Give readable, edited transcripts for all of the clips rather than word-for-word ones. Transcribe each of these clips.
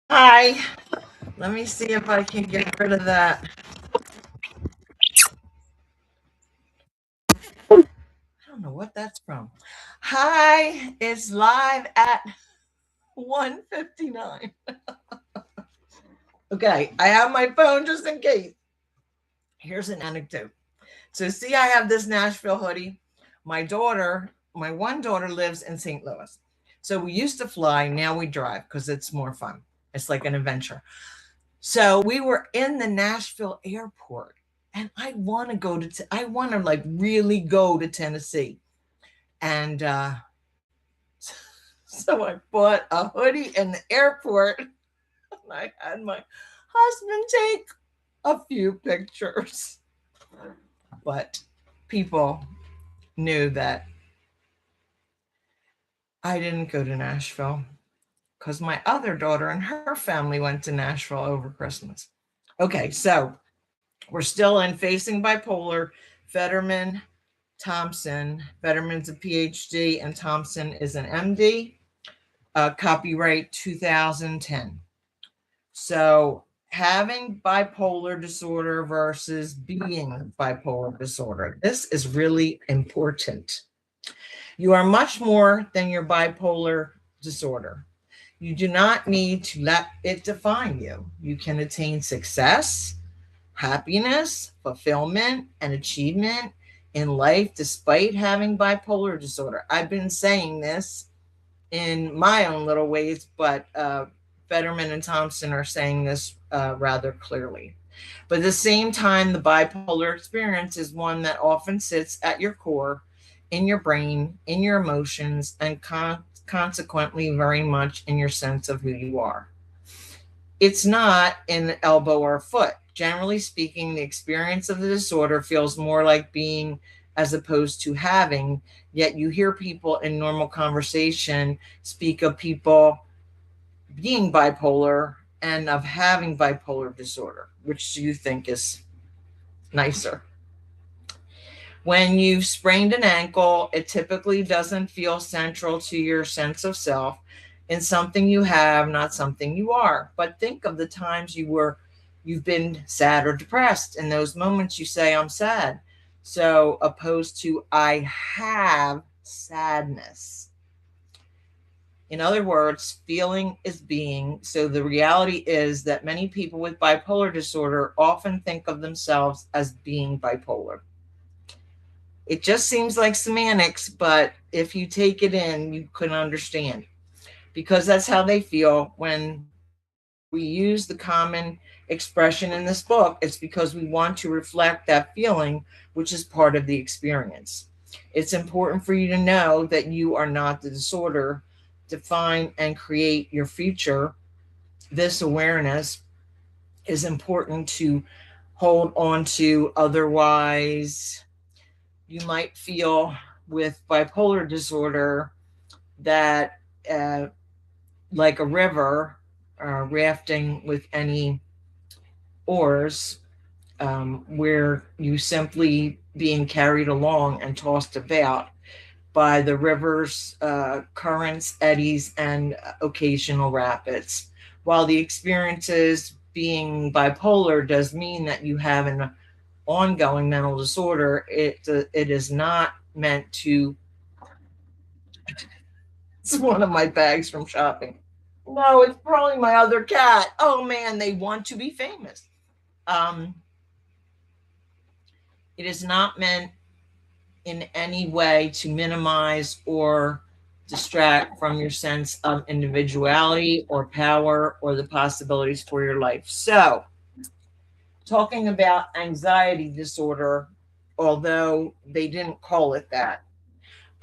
Hi. Let me see if I can get rid of that. I don't know what that's from. Hi. It's live at 1:59. Okay. I have my phone just in case. Here's an anecdote. So, see, I have this Nashville hoodie. My one daughter lives in St. Louis. So we used to fly. Now we drive because it's more fun. It's like an adventure. So we were in the Nashville airport, and I want to like really go to Tennessee. And so I bought a hoodie in the airport, and I had my husband take a few pictures. But people knew that I didn't go to Nashville because my other daughter and her family went to Nashville over Christmas. Okay, so we're still in Facing Bipolar. Fedderman, Thompson. Fedderman's a PhD and Thompson is an MD. Copyright 2010. So, having bipolar disorder versus being bipolar disorder. This is really important. You are much more than your bipolar disorder. You do not need to let it define you. You can attain success, happiness, fulfillment, and achievement in life despite having bipolar disorder. I've been saying this in my own little ways, but Fetterman and Thompson are saying this rather clearly. But at the same time, the bipolar experience is one that often sits at your core, in your brain, in your emotions, and consequently, very much in your sense of who you are. It's not an elbow or a foot. Generally speaking, the experience of the disorder feels more like being as opposed to having, yet you hear people in normal conversation speak of people being bipolar and of having bipolar disorder. Which do you think is nicer? When you've sprained an ankle, it typically doesn't feel central to your sense of self in something you have, not something you are. But think of the times you've been sad or depressed. In those moments you say, I'm sad. So opposed to I have sadness. In other words, feeling is being. So the reality is that many people with bipolar disorder often think of themselves as being bipolar. It just seems like semantics, but if you take it in, you can understand because that's how they feel when we use the common expression in this book. It's because we want to reflect that feeling, which is part of the experience. It's important for you to know that you are not the disorder. Define and create your future. This awareness is important to hold on to. Otherwise, you might feel with bipolar disorder that like a river rafting with any oars, where you simply being carried along and tossed about by the river's currents, eddies, and occasional rapids. While the experiences being bipolar does mean that you have an ongoing mental disorder, it is not meant to. It's one of my bags from shopping. No, it's probably my other cat. Oh man, they want to be famous. Um, it is not meant in any way to minimize or distract from your sense of individuality or power or the possibilities for your life. So, talking about anxiety disorder, although they didn't call it that,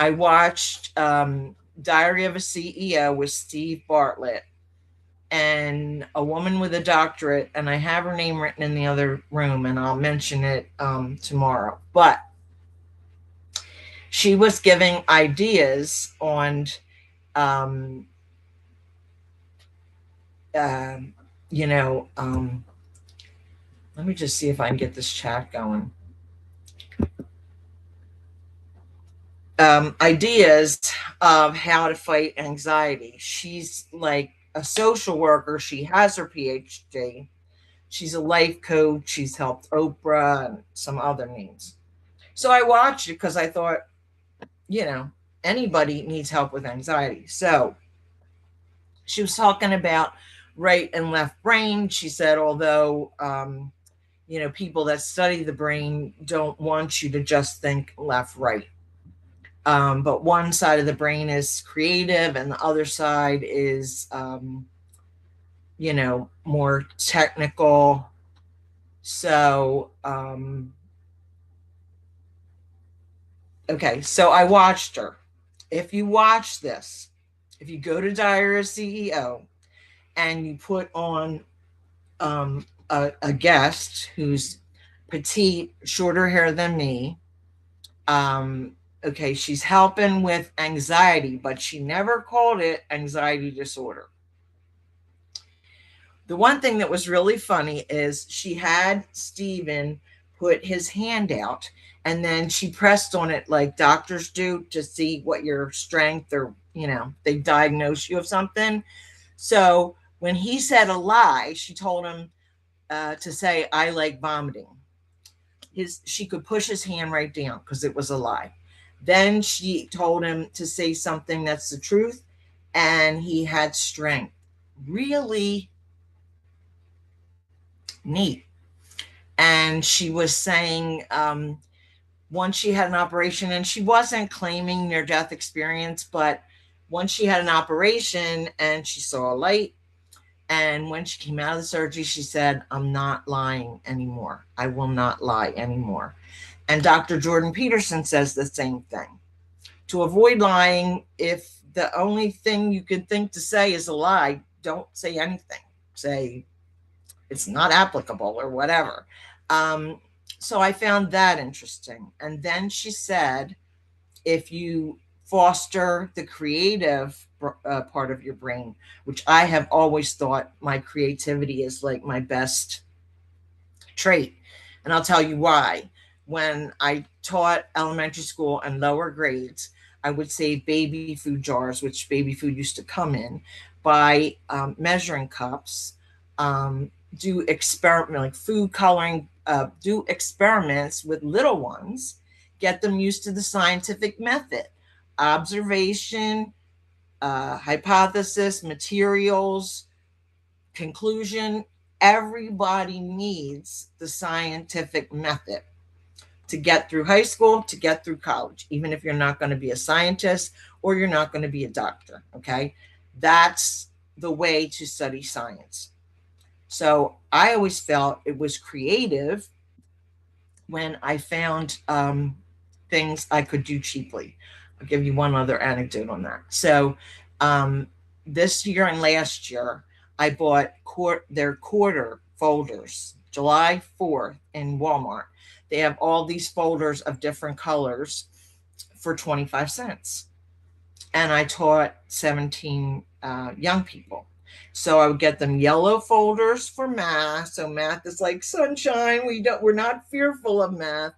I watched Diary of a CEO with Steve Bartlett and a woman with a doctorate, and I have her name written in the other room, and I'll mention it tomorrow. But she was giving ideas on, um, uh, you know, let me just see if I can get this chat going. ideas of how to fight anxiety. She's like a social worker. She has her PhD. She's a life coach. She's helped Oprah and some other names. So I watched it because I thought, you know, anybody needs help with anxiety. So she was talking about right and left brain. She said, although, people that study the brain don't want you to just think left, right. But one side of the brain is creative and the other side is, more technical. So, okay, so I watched her. If you watch this, if you go to Diary of a CEO and you put on a guest who's petite, shorter hair than me, okay, she's helping with anxiety, but she never called it anxiety disorder. The one thing that was really funny is she had Steven put his hand out and then she pressed on it like doctors do to see what your strength or, they diagnose you of something. So when he said a lie, she told him to say, I like vomiting. She could push his hand right down because it was a lie. Then she told him to say something that's the truth, and he had strength. Really neat. And she was saying once she had an operation, and she wasn't claiming near death experience, but once she had an operation and she saw a light, and when she came out of the surgery, she said, I'm not lying anymore. I will not lie anymore. And Dr. Jordan Peterson says the same thing. To avoid lying, if the only thing you could think to say is a lie, don't say anything. Say it's not applicable or whatever. So I found that interesting. And then she said, if you foster the creative part of your brain, which I have always thought my creativity is like my best trait. And I'll tell you why. When I taught elementary school and lower grades, I would save baby food jars, which baby food used to come in, buy measuring cups, do experiment like food coloring, do experiments with little ones, get them used to the scientific method, observation, hypothesis, materials, conclusion. Everybody needs the scientific method to get through high school, to get through college, even if you're not going to be a scientist or you're not going to be a doctor. Okay. That's the way to study science. So I always felt it was creative when I found things I could do cheaply. I'll give you one other anecdote on that. So this year and last year, I bought their quarter folders, July 4th in Walmart. They have all these folders of different colors for 25 cents. And I taught 17 young people. So I would get them yellow folders for math. So math is like sunshine. We're not fearful of math.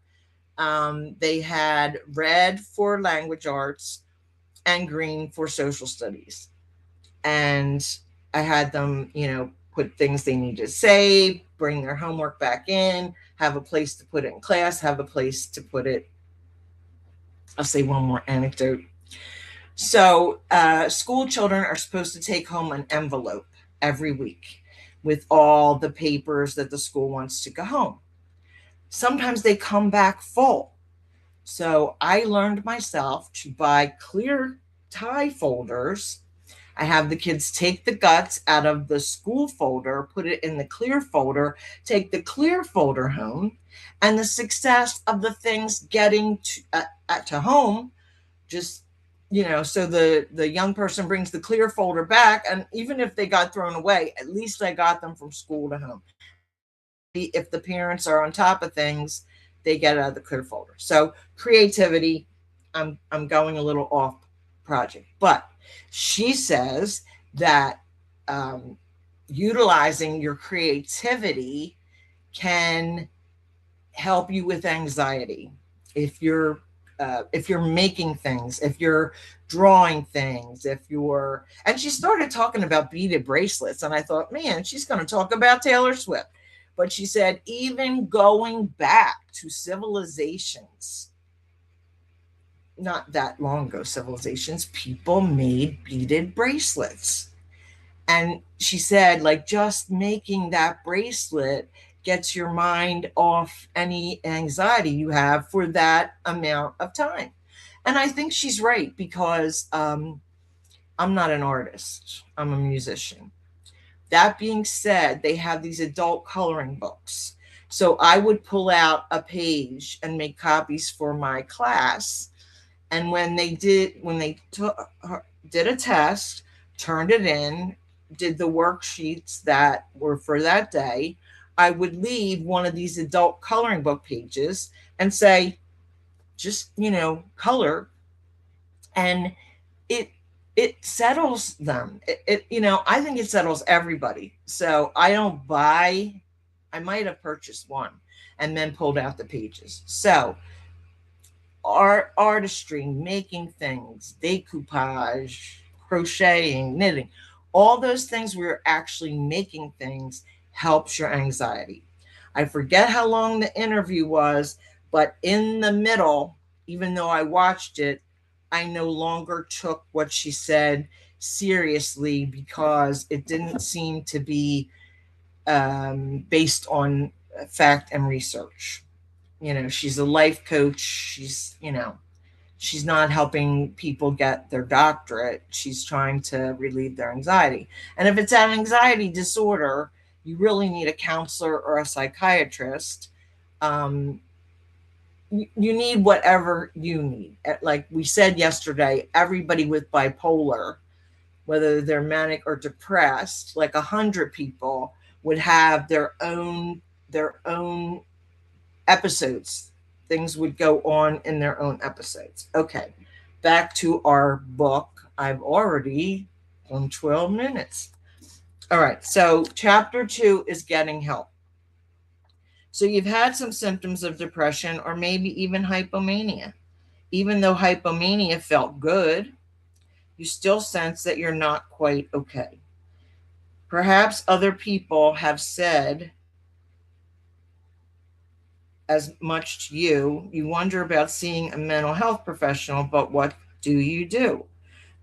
They had red for language arts and green for social studies. And I had them, put things they need to say, bring their homework back in, have a place to put it in class, have a place to put it. I'll say one more anecdote. So, school children are supposed to take home an envelope every week with all the papers that the school wants to go home. Sometimes they come back full. So, I learned myself to buy clear tie folders. I have the kids take the guts out of the school folder, put it in the clear folder, take the clear folder home, and the success of the things getting to home just, so the young person brings the clear folder back, and even if they got thrown away, at least I got them from school to home. If the parents are on top of things, they get out of the clear folder. So creativity, I'm going a little off project, but she says that utilizing your creativity can help you with anxiety. If you're if you're making things, if you're drawing things, if you're, and she started talking about beaded bracelets. And I thought, man, she's going to talk about Taylor Swift. But she said, even going back to civilizations, not that long ago, civilizations, people made beaded bracelets. And she said, like, just making that bracelet gets your mind off any anxiety you have for that amount of time. And I think she's right because I'm not an artist, I'm a musician. That being said, they have these adult coloring books. So I would pull out a page and make copies for my class. And when they did a test, turned it in, did the worksheets that were for that day, I would leave one of these adult coloring book pages and say, just, color. And it it settles them. I think it settles everybody. So I don't buy. I might have purchased one and then pulled out the pages. So artistry, making things, decoupage, crocheting, knitting, all those things where you're actually making things helps your anxiety. I forget how long the interview was, but in the middle, even though I watched it, I no longer took what she said seriously because it didn't seem to be based on fact and research. She's a life coach. She's not helping people get their doctorate. She's trying to relieve their anxiety. And if it's an anxiety disorder, you really need a counselor or a psychiatrist. Um, you need whatever you need. Like we said yesterday, everybody with bipolar, whether they're manic or depressed, like 100 people would have their own episodes. Things would go on in their own episodes. Okay, back to our book. I've already done 12 minutes. All right, so chapter 2 is getting help. So you've had some symptoms of depression or maybe even hypomania. Even though hypomania felt good, you still sense that you're not quite okay. Perhaps other people have said as much to you. You wonder about seeing a mental health professional, but what do you do?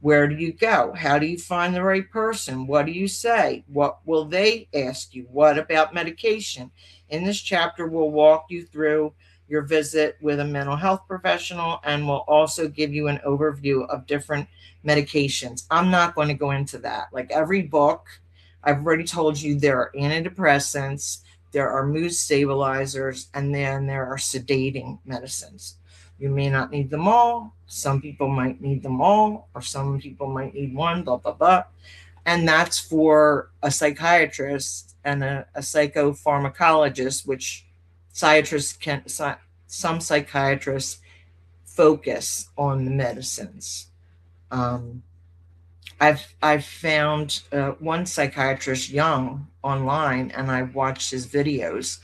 Where do you go? How do you find the right person? What do you say? What will they ask you? What about medication? In this chapter, we'll walk you through your visit with a mental health professional and we'll also give you an overview of different medications. I'm not going to go into that. Like every book, I've already told you there are antidepressants, there are mood stabilizers, and then there are sedating medicines. You may not need them all. Some people might need them all, or some people might need one, blah, blah, blah. And that's for a psychiatrist and a psychopharmacologist, which some psychiatrists focus on the medicines. I've found one psychiatrist, Young, online, and I've watched his videos,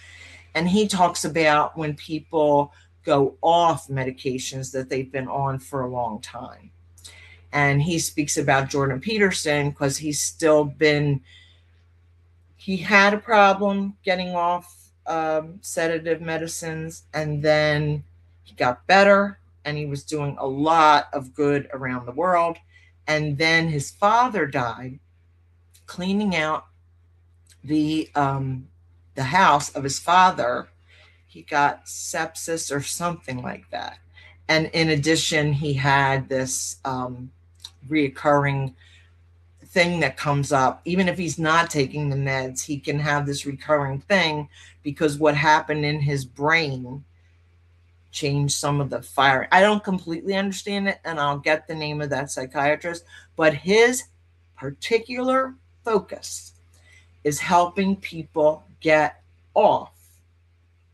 and he talks about when people go off medications that they've been on for a long time. And he speaks about Jordan Peterson because he had a problem getting off sedative medicines, and then he got better and he was doing a lot of good around the world. And then his father died cleaning out the house of his father. He got sepsis or something like that. And in addition, he had this reoccurring thing that comes up. Even if he's not taking the meds, he can have this recurring thing because what happened in his brain changed some of the fire. I don't completely understand it, and I'll get the name of that psychiatrist, but his particular focus is helping people get off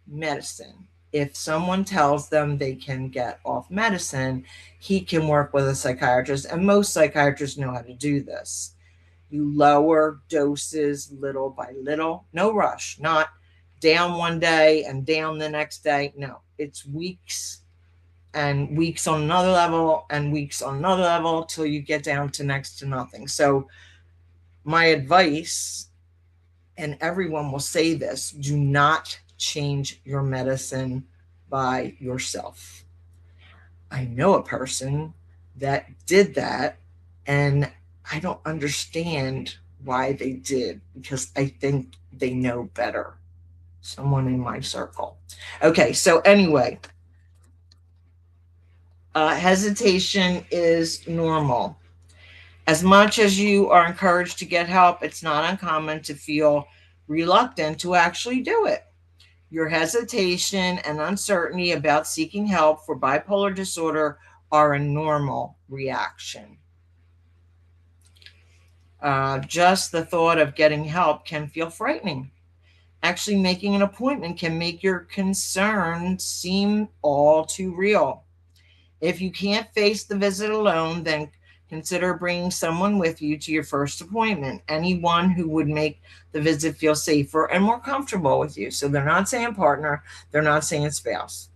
medicine. If someone tells them they can get off medicine, he can work with a psychiatrist, and most psychiatrists know how to do this. You lower doses little by little, no rush, not down one day and down the next day. No, it's weeks and weeks on another level and weeks on another level till you get down to next to nothing. So my advice, and everyone will say this, do not change your medicine by yourself. I know a person that did that, and I don't understand why they did, because I think they know better. Someone in my circle. Okay, so anyway, hesitation is normal. As much as you are encouraged to get help, it's not uncommon to feel reluctant to actually do it. Your hesitation and uncertainty about seeking help for bipolar disorder are a normal reaction. Just the thought of getting help can feel frightening. Actually, making an appointment can make your concerns seem all too real. If you can't face the visit alone, then consider bringing someone with you to your first appointment. Anyone who would make the visit feel safer and more comfortable with you. So they're not saying partner, they're not saying spouse.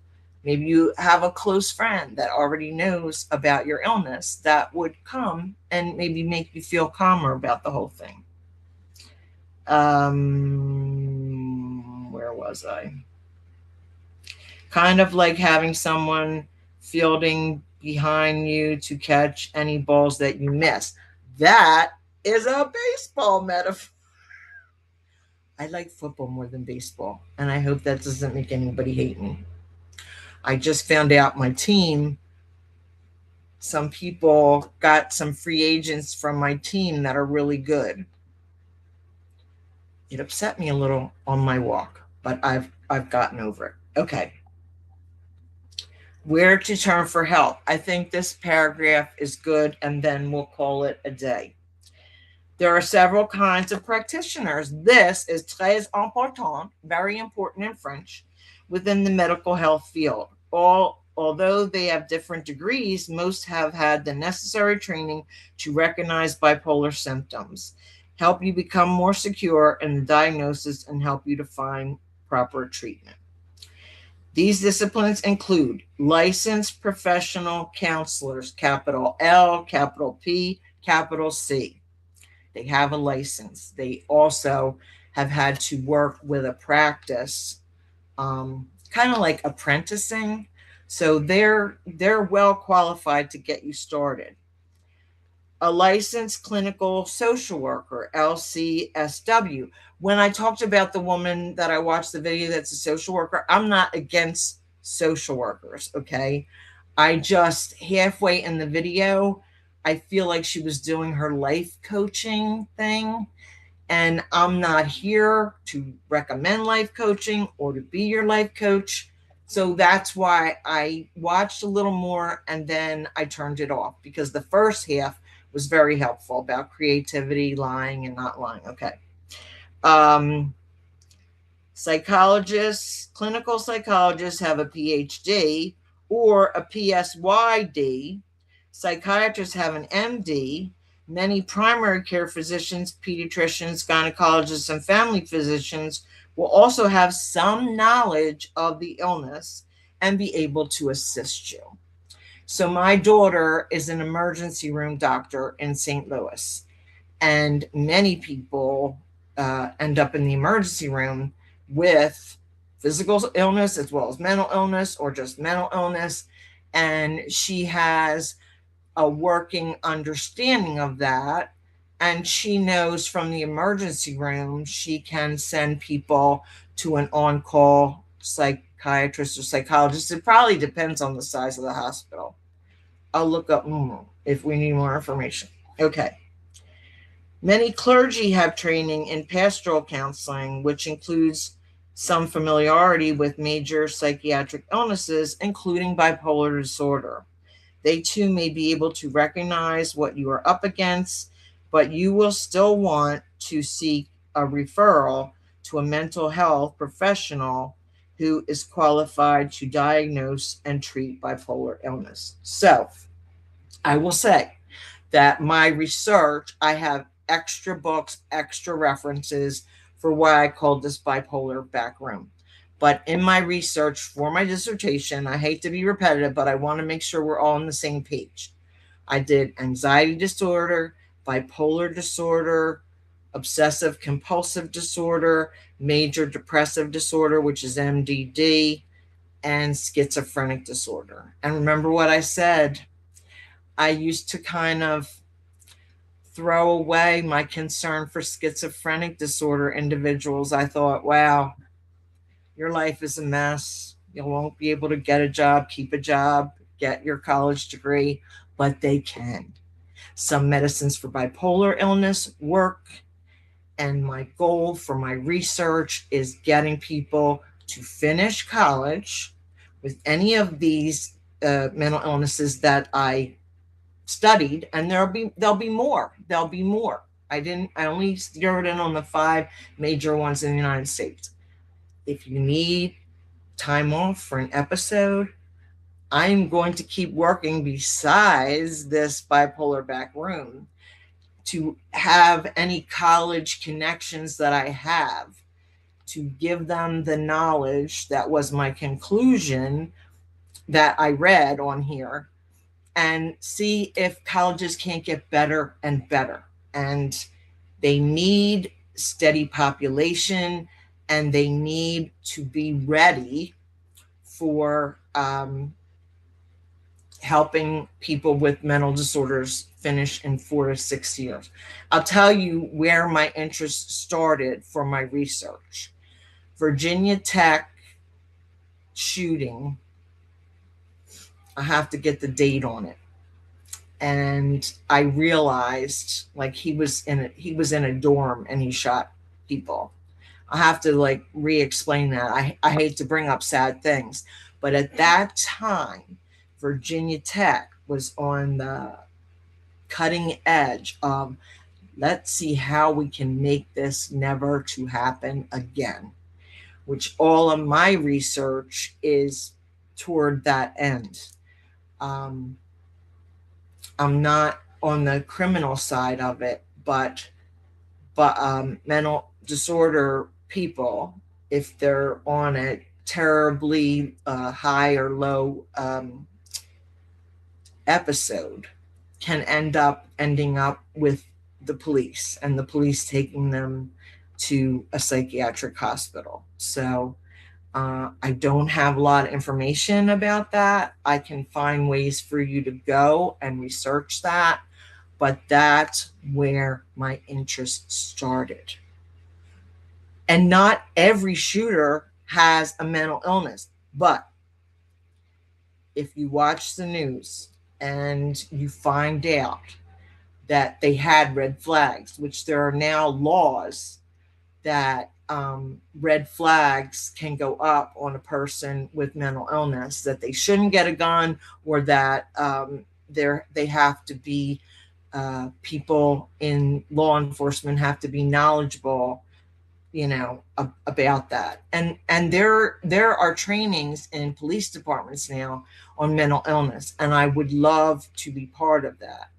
Maybe you have a close friend that already knows about your illness that would come and maybe make you feel calmer about the whole thing. Where was I? Kind of like having someone fielding behind you to catch any balls that you miss. That is a baseball metaphor. I like football more than baseball, and I hope that doesn't make anybody hate me. I just found out my team, some people got some free agents from my team that are really good. It upset me a little on my walk, but I've gotten over it. Okay. Where to turn for help. I think this paragraph is good, and then we'll call it a day. There are several kinds of practitioners. This is très important, very important in French, within the medical health field. Although they have different degrees, most have had the necessary training to recognize bipolar symptoms, help you become more secure in the diagnosis, and help you to find proper treatment. These disciplines include licensed professional counselors, capital L, capital P, capital C. They have a license. They also have had to work with a practice, kind of like apprenticing. So they're well qualified to get you started. A licensed clinical social worker, LCSW. When I talked about the woman that I watched the video that's a social worker, I'm not against social workers, okay? I just halfway in the video, I feel like she was doing her life coaching thing, and I'm not here to recommend life coaching or to be your life coach. So that's why I watched a little more and then I turned it off, because the first half was very helpful about creativity, lying and not lying. Okay. Psychologists, clinical psychologists have a PhD or a PsyD. Psychiatrists have an MD. Many primary care physicians, pediatricians, gynecologists, and family physicians will also have some knowledge of the illness and be able to assist you. So my daughter is an emergency room doctor in St. Louis, and many people end up in the emergency room with physical illness as well as mental illness, or just mental illness. And she has a working understanding of that. And she knows from the emergency room, she can send people to an on-call psychiatrist or psychologist. It probably depends on the size of the hospital. I'll look up if we need more information. Okay. Many clergy have training in pastoral counseling, which includes some familiarity with major psychiatric illnesses, including bipolar disorder. They too may be able to recognize what you are up against, but you will still want to seek a referral to a mental health professional who is qualified to diagnose and treat bipolar illness. So I will say that my research, I have extra books, extra references for why I called this bipolar back room. But in my research for my dissertation, I hate to be repetitive, but I want to make sure we're all on the same page. I did anxiety disorder, bipolar disorder, obsessive compulsive disorder, major depressive disorder, which is MDD, and schizophrenic disorder. And remember what I said, I used to kind of throw away my concern for schizophrenic disorder individuals. I thought, wow, your life is a mess. You won't be able to get a job, keep a job, get your college degree, but they can. Some medicines for bipolar illness work. And my goal for my research is getting people to finish college with any of these mental illnesses that I studied, and there'll be more. There'll be more. I only zeroed in on the 5 major ones in the United States. If you need time off for an episode, I'm going to keep working besides this bipolar back room to have any college connections that I have, to give them the knowledge that was my conclusion that I read on here, and see if colleges can't get better and better. And they need steady population, and they need to be ready for helping people with mental disorders finish in 4 to 6 years. I'll tell you where my interest started for my research. Virginia Tech shooting, I have to get the date on it. And I realized, like, he was in a dorm and he shot people. I have to like re-explain that. I hate to bring up sad things, but at that time, Virginia Tech was on the cutting edge of, let's see how we can make this never to happen again, which all of my research is toward that end. I'm not on the criminal side of it, but mental disorder people, if they're on a terribly high or low episode, can ending up with the police, and the police taking them to a psychiatric hospital. So I don't have a lot of information about that. I can find ways for you to go and research that, but that's where my interest started. And not every shooter has a mental illness, but if you watch the news and you find out that they had red flags, which there are now laws that red flags can go up on a person with mental illness, that they shouldn't get a gun, or that they have to be people in law enforcement have to be knowledgeable, about that. And there are trainings in police departments now on mental illness, and I would love to be part of that.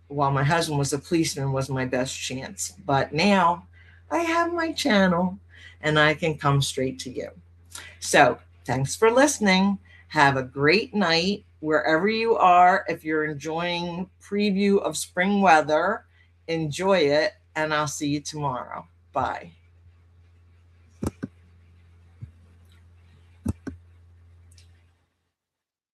While my husband was a policeman, was my best chance, but now I have my channel and I can come straight to you. So thanks for listening. Have a great night wherever you are. If you're enjoying preview of spring weather, enjoy it, and I'll see you tomorrow. Bye.